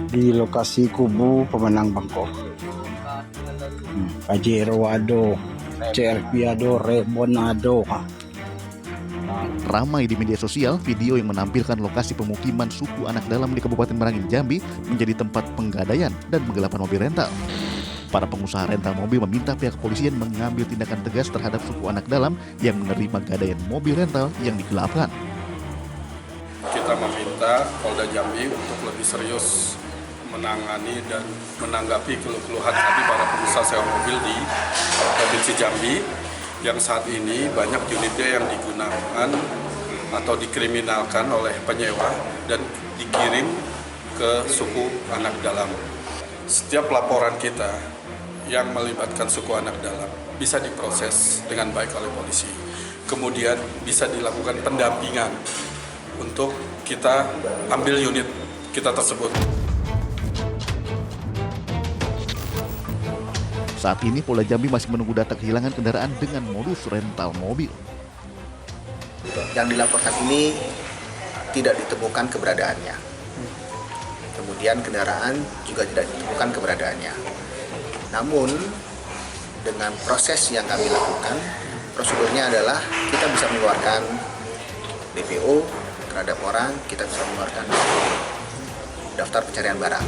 di lokasi kubu pemenang Bangkok. Pajero ado, CRP ado, Rebon ado. Ramai di media sosial, video yang menampilkan lokasi pemukiman suku anak dalam di Kabupaten Merangin, Jambi menjadi tempat penggadaian dan penggelapan mobil rental. Para pengusaha rental mobil meminta pihak kepolisian mengambil tindakan tegas terhadap suku anak dalam yang menerima gadaian mobil rental yang digelapkan. Kita meminta Polda Jambi untuk lebih serius menangani dan menanggapi keluhan hati para pengusaha sewa mobil di Provinsi Jambi yang saat ini banyak unitnya yang digunakan atau dikriminalkan oleh penyewa dan dikirim ke suku anak dalam. Setiap laporan kita yang melibatkan suku anak dalam bisa diproses dengan baik oleh polisi. Kemudian bisa dilakukan pendampingan untuk kita ambil unit kita tersebut. Saat ini Polda Jambi masih menunggu data kehilangan kendaraan dengan modus rental mobil. Yang dilaporkan ini tidak ditemukan keberadaannya. Kemudian kendaraan juga tidak ditemukan keberadaannya. Namun dengan proses yang kami lakukan, prosedurnya adalah kita bisa mengeluarkan DPO terhadap orang, kita bisa mengeluarkan daftar pencarian barang.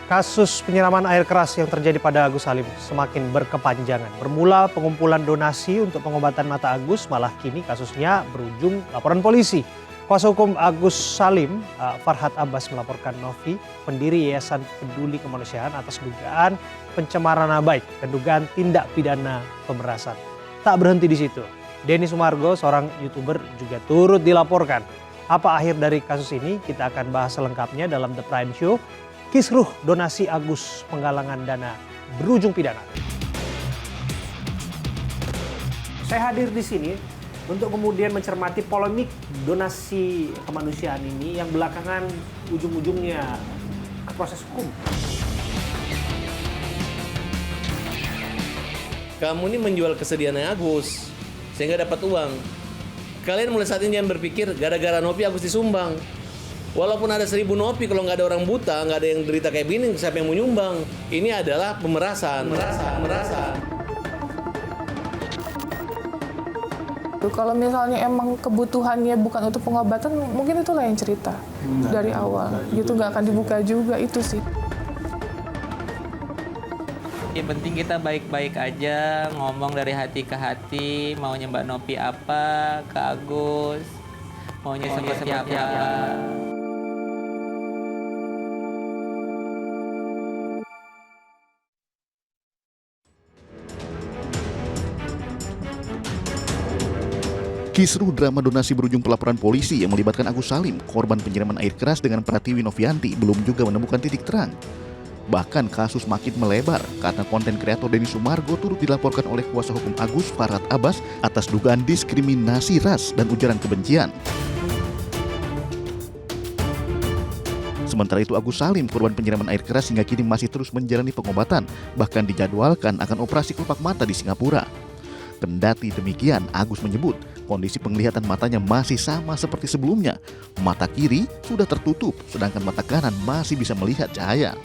Kasus penyiraman air keras yang terjadi pada Agus Salim semakin berkepanjangan. Bermula pengumpulan donasi untuk pengobatan mata Agus, malah kini kasusnya berujung laporan polisi. Kuasa hukum Agus Salim, Farhad Abbas, melaporkan Novi, pendiri Yayasan Peduli Kemanusiaan, atas dugaan pencemaran nama baik dan dugaan tindak pidana pemerasan. Tak berhenti di situ, Denny Sumargo, seorang YouTuber, juga turut dilaporkan. Apa akhir dari kasus ini? Kita akan bahas selengkapnya dalam The Prime Show. Kisruh donasi Agus penggalangan dana berujung pidana. Saya hadir di sini untuk kemudian mencermati polemik donasi kemanusiaan ini yang belakangan ujung-ujungnya ke proses hukum. Kamu ini menjual kesediaannya Agus sehingga dapat uang. Kalian mulai saat ini jangan berpikir gara-gara Novi Agus disumbang. Walaupun ada 1000 Nopi, kalau nggak ada orang buta, nggak ada yang derita kayak gini, siapa yang mau nyumbang? Ini adalah pemerasan. Kalau misalnya emang kebutuhannya bukan untuk pengobatan, mungkin itu lain cerita dari awal. Gitu nggak akan dibuka juga, itu sih. Yang penting kita baik-baik aja, ngomong dari hati ke hati, maunya Mbak Nopi apa, ke Agus, maunya seperti apa. Kisruh drama donasi berujung pelaporan polisi yang melibatkan Agus Salim, korban penyiraman air keras, dengan Pratiwi Novianti belum juga menemukan titik terang. Bahkan kasus makin melebar karena konten kreator Denny Sumargo turut dilaporkan oleh kuasa hukum Agus, Farhad Abbas, atas dugaan diskriminasi ras dan ujaran kebencian. Sementara itu Agus Salim, korban penyiraman air keras, hingga kini masih terus menjalani pengobatan, bahkan dijadwalkan akan operasi kelopak mata di Singapura. Kendati demikian, Agus menyebut kondisi penglihatan matanya masih sama seperti sebelumnya. Mata kiri sudah tertutup, sedangkan mata kanan masih bisa melihat cahaya.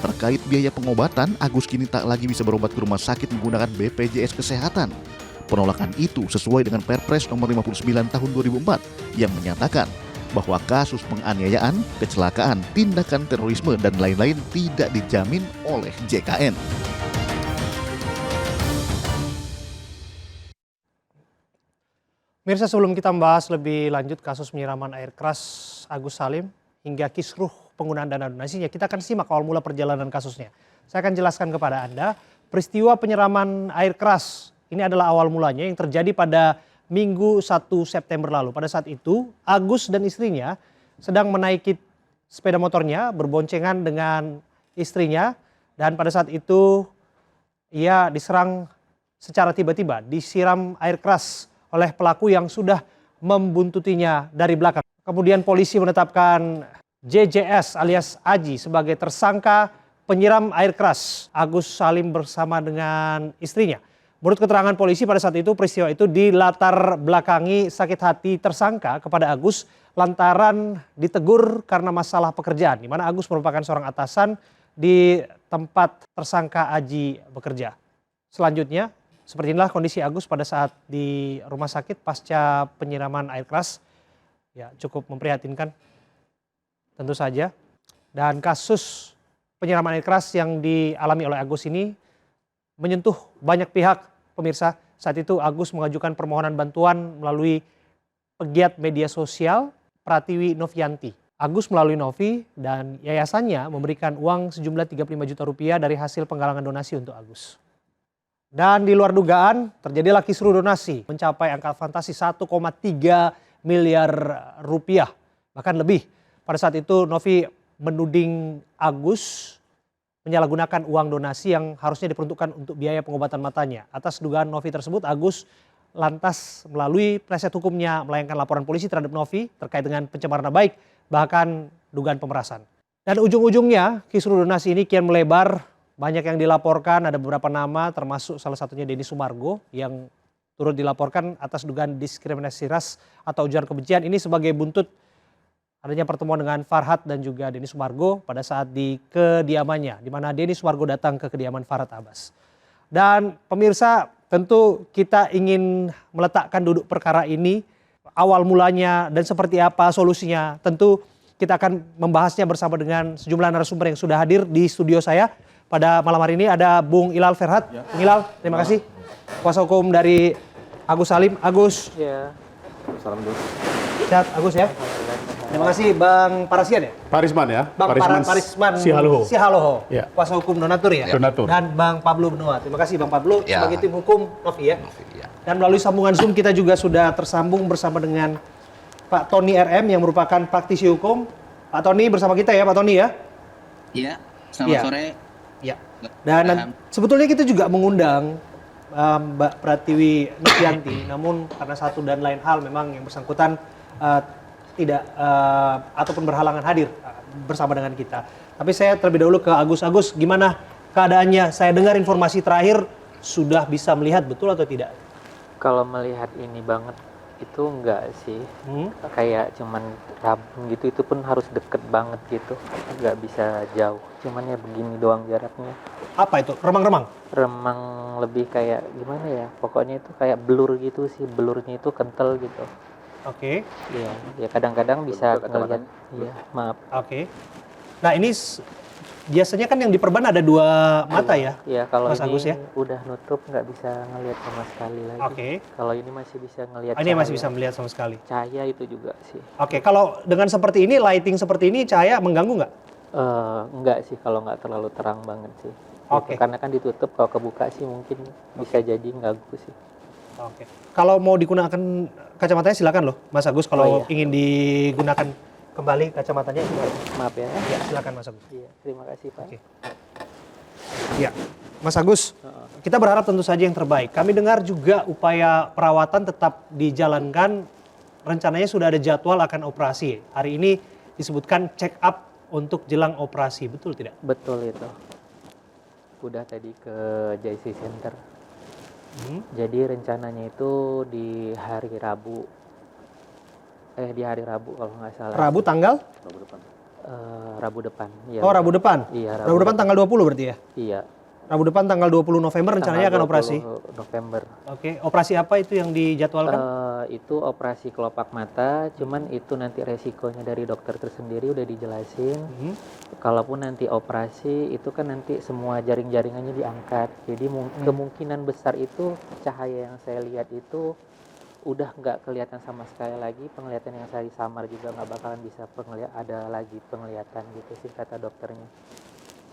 Terkait biaya pengobatan, Agus kini tak lagi bisa berobat ke rumah sakit menggunakan BPJS Kesehatan. Penolakan itu sesuai dengan Perpres nomor 59 tahun 2004 yang menyatakan bahwa kasus penganiayaan, kecelakaan, tindakan terorisme, dan lain-lain tidak dijamin oleh JKN. Mirsa, sebelum kita membahas lebih lanjut kasus penyiraman air keras Agus Salim hingga kisruh penggunaan dana donasinya, kita akan simak awal mula perjalanan kasusnya. Saya akan jelaskan kepada Anda, peristiwa penyiraman air keras ini adalah awal mulanya yang terjadi pada Minggu 1 September lalu. Pada saat itu, Agus dan istrinya sedang menaiki sepeda motornya berboncengan dengan istrinya, dan pada saat itu ia diserang secara tiba-tiba, disiram air keras oleh pelaku yang sudah membuntutinya dari belakang. Kemudian polisi menetapkan JJS alias Aji sebagai tersangka penyiram air keras Agus Salim bersama dengan istrinya. Menurut keterangan polisi pada saat itu peristiwa itu dilatar belakangi sakit hati tersangka kepada Agus lantaran ditegur karena masalah pekerjaan, di mana Agus merupakan seorang atasan di tempat tersangka Aji bekerja. Selanjutnya, seperti inilah kondisi Agus pada saat di rumah sakit pasca penyiraman air keras. Ya, cukup memprihatinkan tentu saja. Dan kasus penyiraman air keras yang dialami oleh Agus ini menyentuh banyak pihak, pemirsa. Saat itu Agus mengajukan permohonan bantuan melalui pegiat media sosial Pratiwi Novianti. Agus melalui Novi dan yayasannya memberikan uang sejumlah 35 juta rupiah dari hasil penggalangan donasi untuk Agus. Dan di luar dugaan terjadilah kisruh donasi mencapai angka fantasi 1,3 miliar rupiah. Bahkan lebih. Pada saat itu Novi menuding Agus menyalahgunakan uang donasi yang harusnya diperuntukkan untuk biaya pengobatan matanya. Atas dugaan Novi tersebut, Agus lantas melalui penasihat hukumnya melayangkan laporan polisi terhadap Novi terkait dengan pencemaran nama baik, bahkan dugaan pemerasan. Dan ujung-ujungnya kisruh donasi ini kian melebar, banyak yang dilaporkan, ada beberapa nama termasuk salah satunya Denny Sumargo yang turut dilaporkan atas dugaan diskriminasi ras atau ujaran kebencian. Ini sebagai buntut adanya pertemuan dengan Farhad dan juga Denny Sumargo pada saat di kediamannya, di mana Denny Sumargo datang ke kediaman Farhad Abbas. Dan pemirsa, tentu kita ingin meletakkan duduk perkara ini, awal mulanya dan seperti apa solusinya. Tentu kita akan membahasnya bersama dengan sejumlah narasumber yang sudah hadir di studio saya. Pada malam hari ini ada Bung Ilal Ferhat. Bung Ilal, terima kasih. Kuasa hukum dari Agus Salim. Agus. Ya. Salam dulu. Sehat Agus ya. Terima kasih Bang Parasian ya. Parisman ya. Bang Parisman Sihaloho. Ya. Kuasa hukum donatur ya. Donatur. Dan Bang Pablo Benoa. Terima kasih Bang Pablo Ya. sebagai tim hukum Novi ya. Dan melalui sambungan Zoom kita juga sudah tersambung bersama dengan Pak Tony RM yang merupakan praktisi hukum. Pak Tony bersama kita ya Pak Tony ya. Iya, selamat sore. Ya. Dan sebetulnya kita juga mengundang Mbak Pratiwi Novianti, namun karena satu dan lain hal memang yang bersangkutan tidak ataupun berhalangan hadir bersama dengan kita. Tapi saya terlebih dahulu ke Agus. Agus, gimana keadaannya? Saya dengar informasi terakhir sudah bisa melihat, betul atau tidak? Kalau melihat ini banget itu enggak sih. Kayak cuman rabun gitu, itu pun harus deket banget gitu. Enggak bisa jauh. Cuman ya begini doang jaraknya. Apa itu? Remang-remang? Remang lebih kayak gimana ya? Pokoknya itu kayak blur gitu sih. Blurnya itu kental gitu. Oke. Iya, ya kadang-kadang bisa ngelihat. Iya, maaf. Oke. Nah ini biasanya kan yang diperban ada dua mata ya? Iya, kalau Mas ini Agus ya? udah nutup nggak bisa ngelihat sama sekali lagi. Oke. Kalau ini masih bisa ngelihat. Ini masih bisa melihat sama sekali. Cahaya itu juga sih. Oke, kalau dengan seperti ini, lighting seperti ini, cahaya mengganggu nggak? Enggak sih, kalau nggak terlalu terang banget sih. Oke. Karena kan ditutup, kalau kebuka sih mungkin bisa jadi ganggu sih. Oke. Kalau mau digunakan kacamatanya silakan loh, Mas Agus. Kalau ingin digunakan kembali kacamatanya, maaf ya. Ya, silakan Mas Agus. Iya, terima kasih Pak. Oke. Ya, Mas Agus, kita berharap tentu saja yang terbaik. Kami dengar juga upaya perawatan tetap dijalankan. Rencananya sudah ada jadwal akan operasi. Hari ini disebutkan check up untuk jelang operasi, betul tidak? Betul itu. Udah tadi ke JC Center. Jadi rencananya itu di hari Rabu. Di hari Rabu kalau nggak salah. Rabu tanggal? Rabu depan. Ya, Oh, Rabu depan? Iya, Rabu depan tanggal 20 berarti ya? Iya. Rabu depan tanggal 20 November rencananya akan operasi? November. Oke, operasi apa itu yang dijadwalkan? Itu operasi kelopak mata, cuman itu nanti resikonya dari dokter tersendiri udah dijelasin. Kalaupun nanti operasi itu kan nanti semua jaring-jaringannya diangkat. Jadi kemungkinan besar itu cahaya yang saya lihat itu udah nggak kelihatan sama sekali lagi. Penglihatan yang saya samar juga nggak bakalan bisa ada lagi penglihatan gitu sih kata dokternya.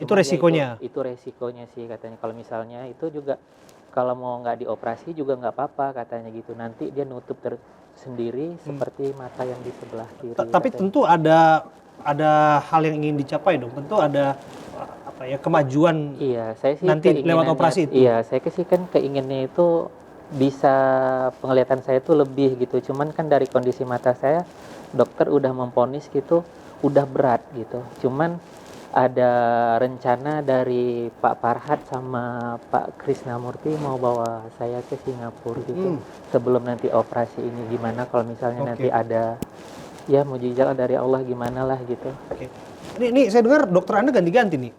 Itu resikonya? Ya, itu resikonya sih katanya. Kalau misalnya itu juga kalau mau nggak dioperasi juga nggak apa-apa katanya gitu. Nanti dia nutup sendiri seperti mata yang di sebelah kiri. Tapi katanya. tentu ada hal yang ingin dicapai dong. Tentu ada kemajuan. Iya, saya sih nanti lewat operasi itu. Iya, saya sih kan keinginannya itu bisa penglihatan saya tuh lebih gitu. Cuman kan dari kondisi mata saya, dokter udah memvonis gitu, udah berat gitu. Cuman ada rencana dari Pak Farhat sama Pak Krisnamurti mau bawa saya ke Singapura gitu. Sebelum nanti operasi ini gimana kalau misalnya nanti ada ya mujizat dari Allah gimana lah gitu. Oke. Ini saya dengar dokter Anda ganti-ganti nih.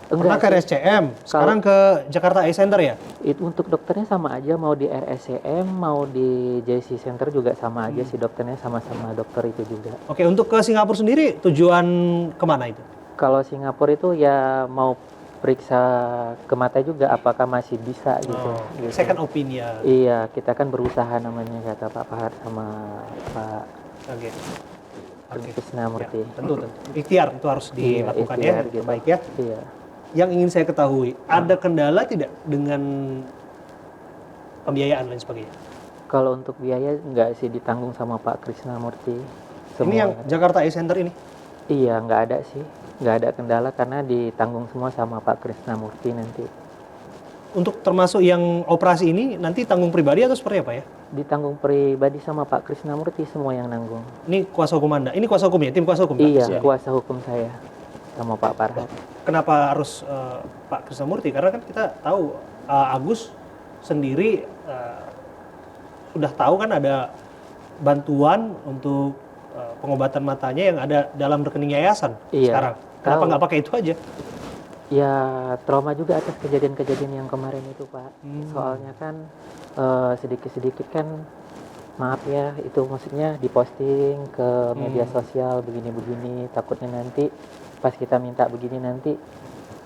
Pernah ke Enggak sih. RSCM, sekarang ke Jakarta Eye Center ya? Itu untuk dokternya sama aja, mau di RSCM mau di JC Center juga sama aja sih, dokternya sama-sama dokter itu juga. Oke, untuk ke Singapura sendiri tujuan kemana itu? Kalau Singapura itu ya mau periksa ke mata juga apakah masih bisa gitu. Gitu. Second opinion. Iya, kita kan berusaha namanya kata Pak Farhat sama Pak Oke. Krisnamurti. Ya, tentu. Ikhtiar itu harus dilakukan ikhtiar ya, gitu. baik ya. Iya. Yang ingin saya ketahui, ada kendala tidak dengan pembiayaan dan sebagainya? Kalau untuk biaya enggak sih, ditanggung sama Pak Krisnamurti. Ini yang Jakarta Eye Center ini? Iya, nggak ada sih. Nggak ada kendala karena ditanggung semua sama Pak Krisnamurti nanti. Untuk termasuk yang operasi ini nanti tanggung pribadi atau seperti apa ya? Ditanggung pribadi sama Pak Krisnamurti, semua yang nanggung. Ini kuasa hukum Anda? Ini kuasa hukum ya? Tim kuasa hukum? Pak? Iya, kuasa hukum saya sama Pak Farhat. Kenapa harus Pak Krisnamurti? Karena kan kita tahu Agus sendiri sudah tahu kan ada bantuan untuk pengobatan matanya yang ada dalam rekening yayasan sekarang. Kenapa nggak pakai itu aja? Ya trauma juga atas kejadian-kejadian yang kemarin itu Pak. Soalnya kan sedikit-sedikit kan, maaf ya, itu maksudnya diposting ke media sosial begini-begini, takutnya nanti pas kita minta begini nanti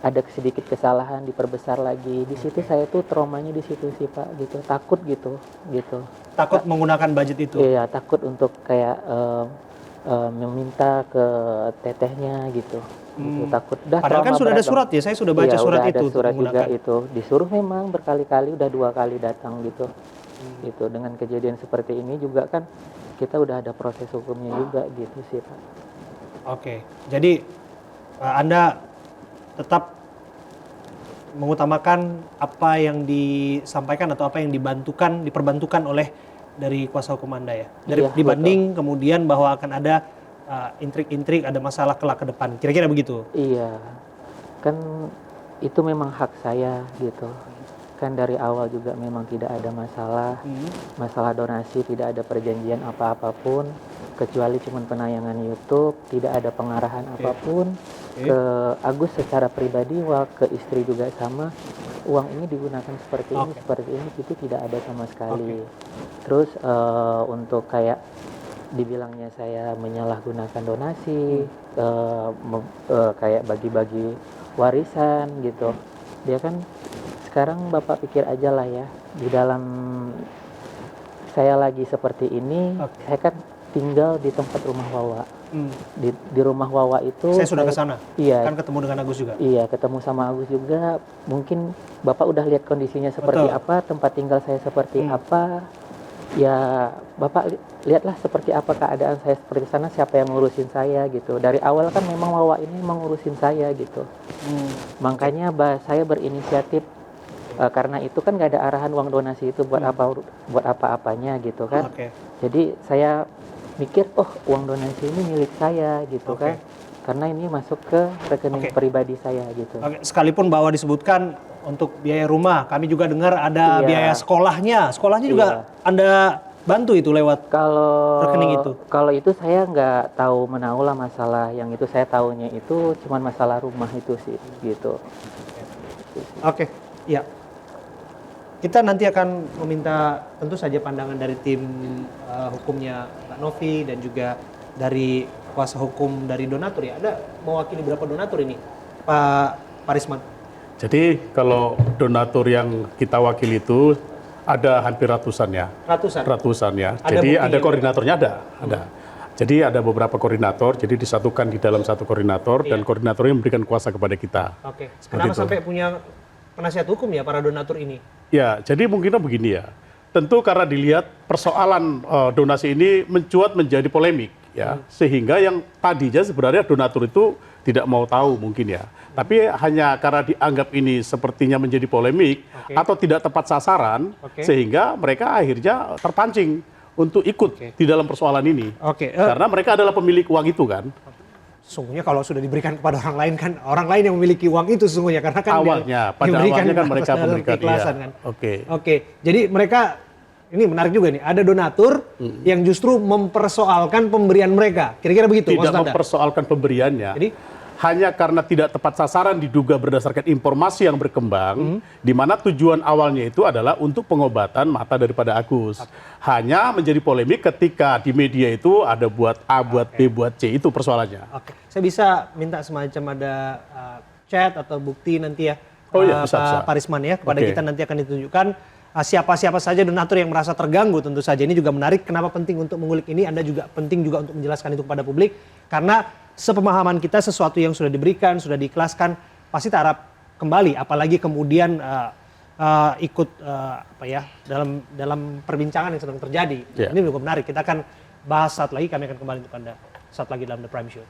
ada sedikit kesalahan diperbesar lagi. Di situ saya tuh traumanya di situ sih Pak, gitu. Takut gitu. Takut menggunakan budget itu? Iya, takut untuk kayak meminta ke tetehnya gitu. Gitu, takut. Padahal kan sudah ada surat ya, saya sudah baca surat itu. Iya, ada surat juga itu. Disuruh memang berkali-kali, udah 2 kali datang gitu. Gitu. Dengan kejadian seperti ini juga kan kita udah ada proses hukumnya juga gitu sih Pak. Oke, jadi Anda tetap mengutamakan apa yang disampaikan atau apa yang diperbantukan oleh dari kuasa hukum Anda ya? Dibanding kemudian bahwa akan ada intrik-intrik, ada masalah kelak ke depan. Kira-kira begitu? Iya, kan itu memang hak saya gitu. Kan dari awal juga memang tidak ada masalah donasi, tidak ada perjanjian apa-apapun, kecuali cuma penayangan YouTube, tidak ada pengarahan apapun ke Agus secara pribadi, ke istri juga sama. Uang ini digunakan seperti ini, itu tidak ada sama sekali. Terus untuk kayak dibilangnya saya menyalahgunakan donasi, kayak bagi-bagi warisan gitu. Dia kan sekarang Bapak pikir aja lah ya, di dalam saya lagi seperti ini, saya kan tinggal di tempat rumah Wawa. Di rumah Wawa itu saya sudah ke sana. Iya. Kan ketemu dengan Agus juga. Iya, ketemu sama Agus juga. Mungkin Bapak udah lihat kondisinya seperti apa, tempat tinggal saya seperti apa. Ya, Bapak lihatlah seperti apa keadaan saya seperti sana, siapa yang ngurusin saya gitu. Dari awal kan memang Wawa ini mengurusin saya gitu. Makanya saya berinisiatif karena itu kan nggak ada arahan uang donasi itu buat apa-apanya gitu kan. Jadi saya mikir, uang donasi ini milik saya gitu kan. Karena ini masuk ke rekening pribadi saya gitu. Sekalipun bahwa disebutkan untuk biaya rumah, kami juga dengar ada biaya sekolahnya. Sekolahnya juga Anda bantu itu lewat rekening itu? Kalau itu saya nggak tahu menahu lah masalah yang itu. Saya tahunya itu cuma masalah rumah itu sih gitu. Oke, ya. Kita nanti akan meminta tentu saja pandangan dari tim hukumnya Pak Novi dan juga dari kuasa hukum dari donatur ya. Ada mewakili berapa donatur ini, Pak Risman? Jadi kalau donatur yang kita wakili itu ada hampir ratusan ya. Ratusan ya. Jadi ada koordinatornya ada. Jadi ada beberapa koordinator, jadi disatukan di dalam satu koordinator dan koordinatornya memberikan kuasa kepada kita. Kenapa sampai punya penasihat hukum ya para donatur ini? Ya, jadi mungkin begini ya. Tentu karena dilihat persoalan donasi ini mencuat menjadi polemik. ya, sehingga yang tadinya sebenarnya donatur itu tidak mau tahu mungkin ya, tapi hanya karena dianggap ini sepertinya menjadi polemik atau tidak tepat sasaran, sehingga mereka akhirnya terpancing untuk ikut di dalam persoalan ini, karena mereka adalah pemilik uang itu kan. Sesungguhnya kalau sudah diberikan kepada orang lain kan orang lain yang memiliki uang itu sesungguhnya karena kan pada awalnya kan mereka memberikan kan. Oke. Jadi mereka ini menarik juga nih, ada donatur yang justru mempersoalkan pemberian mereka. Kira-kira begitu maksud Anda? Tidak mempersoalkan pemberiannya. Jadi hanya karena tidak tepat sasaran diduga berdasarkan informasi yang berkembang, di mana tujuan awalnya itu adalah untuk pengobatan mata daripada Agus. Hanya menjadi polemik ketika di media itu ada buat A, buat B, buat C, itu persoalannya. Saya bisa minta semacam ada chat atau bukti nanti ya, bisa. Pak Risman ya, kepada kita nanti akan ditunjukkan siapa-siapa saja donatur yang merasa terganggu. Tentu saja ini juga menarik, kenapa penting untuk mengulik ini, Anda juga penting juga untuk menjelaskan itu kepada publik, karena sepemahaman kita sesuatu yang sudah diberikan, sudah diikhlaskan, pasti taraf kembali, apalagi kemudian ikut dalam perbincangan yang sedang terjadi. Ini cukup menarik. Kita akan bahas saat lagi, kami akan kembali untuk Anda saat lagi dalam The Prime Show.